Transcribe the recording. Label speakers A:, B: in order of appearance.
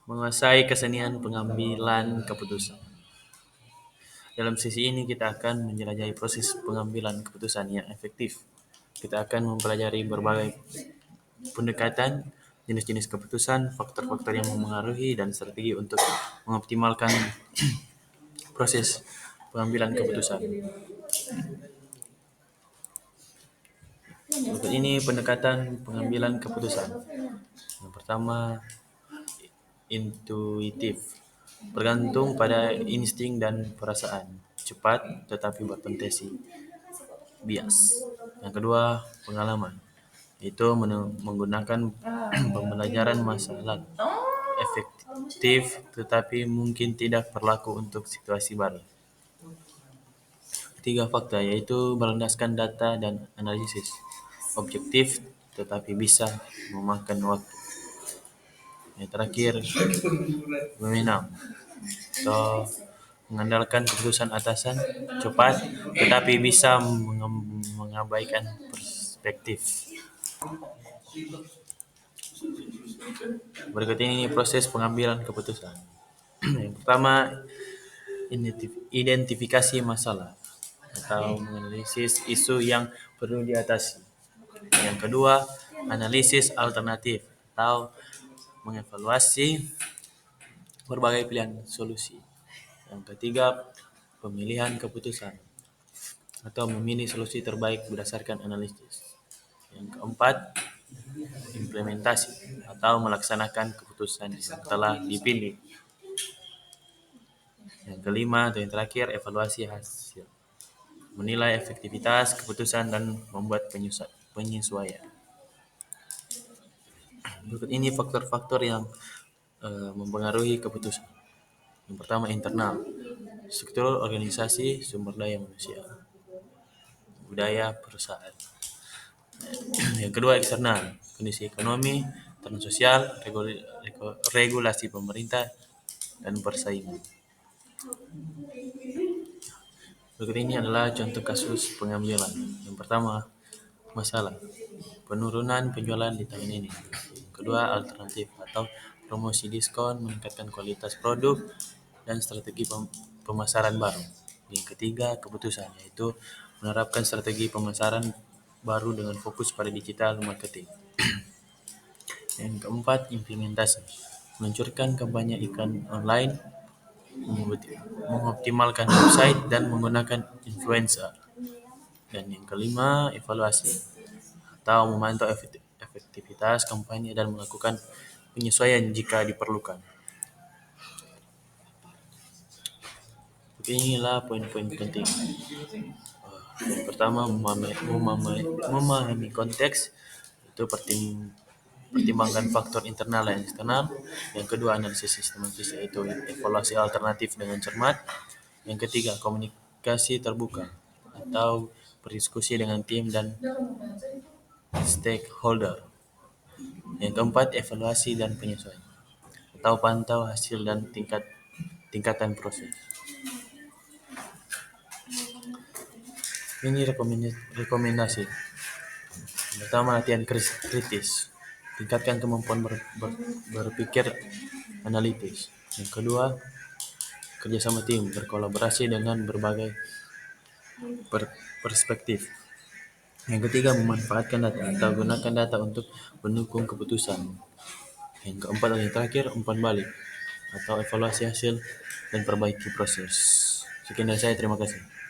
A: Menguasai kesenian pengambilan keputusan. Dalam sesi ini kita akan menjelajahi proses pengambilan keputusan yang efektif. Kita akan mempelajari berbagai pendekatan, jenis-jenis keputusan, faktor-faktor yang memengaruhi, dan strategi untuk mengoptimalkan proses pengambilan keputusan. Berikut ini pendekatan pengambilan keputusan. Yang pertama, intuitif, bergantung pada insting dan perasaan, cepat tetapi berpotensi bias. Yang kedua, pengalaman, itu menggunakan pembelajaran masa lalu, efektif tetapi mungkin tidak berlaku untuk situasi baru. Ketiga, fakta, yaitu berlandaskan data dan analisis, objektif tetapi bisa memakan waktu. Yang terakhir, memenang atau mengandalkan keputusan atasan, cepat tetapi bisa mengabaikan perspektif. Berikut ini proses pengambilan keputusan. Yang pertama, identifikasi masalah atau menganalisis isu yang perlu diatasi. Yang kedua, analisis alternatif atau mengevaluasi berbagai pilihan solusi. Yang ketiga, pemilihan keputusan atau memilih solusi terbaik berdasarkan analisis. Yang keempat, implementasi atau melaksanakan keputusan yang telah dipilih. Yang kelima atau yang terakhir, evaluasi hasil, menilai efektivitas keputusan dan membuat penyesuaian. Berikut ini faktor-faktor yang mempengaruhi keputusan. Yang pertama, internal, struktur organisasi, sumber daya manusia, budaya perusahaan. Yang kedua, eksternal, kondisi ekonomi, tekanan sosial, regulasi pemerintah, dan persaingan. Berikut ini adalah contoh kasus pengambilan. Yang pertama, masalah, penurunan penjualan di tahun ini. Yang kedua, alternatif atau promosi diskon, meningkatkan kualitas produk, dan strategi pemasaran baru. Yang ketiga, keputusan, yaitu menerapkan strategi pemasaran baru dengan fokus pada digital marketing. Yang keempat, implementasi, meluncurkan kampanye iklan online, mengoptimalkan website, dan menggunakan influencer. Dan yang kelima, evaluasi atau memantau efektivitas kampanye dan melakukan penyesuaian jika diperlukan. Inilah poin-poin penting. Yang pertama, memahami konteks, itu pertimbangkan faktor internal dan eksternal. Yang kedua, analisis sistematis, yaitu evaluasi alternatif dengan cermat. Yang ketiga, komunikasi terbuka atau berdiskusi dengan tim dan stakeholder. Yang keempat, evaluasi dan penyesuaian atau pantau hasil dan tingkatan proses. Ini rekomendasi. Pertama, latihan kritis, tingkatkan kemampuan berpikir analitis. Yang kedua, kerjasama tim, berkolaborasi dengan berbagai perspektif. Yang ketiga, memanfaatkan data atau gunakan data untuk mendukung keputusan. Yang keempat dan yang terakhir, umpan balik atau evaluasi hasil dan perbaiki proses. Sekian dari saya, terima kasih.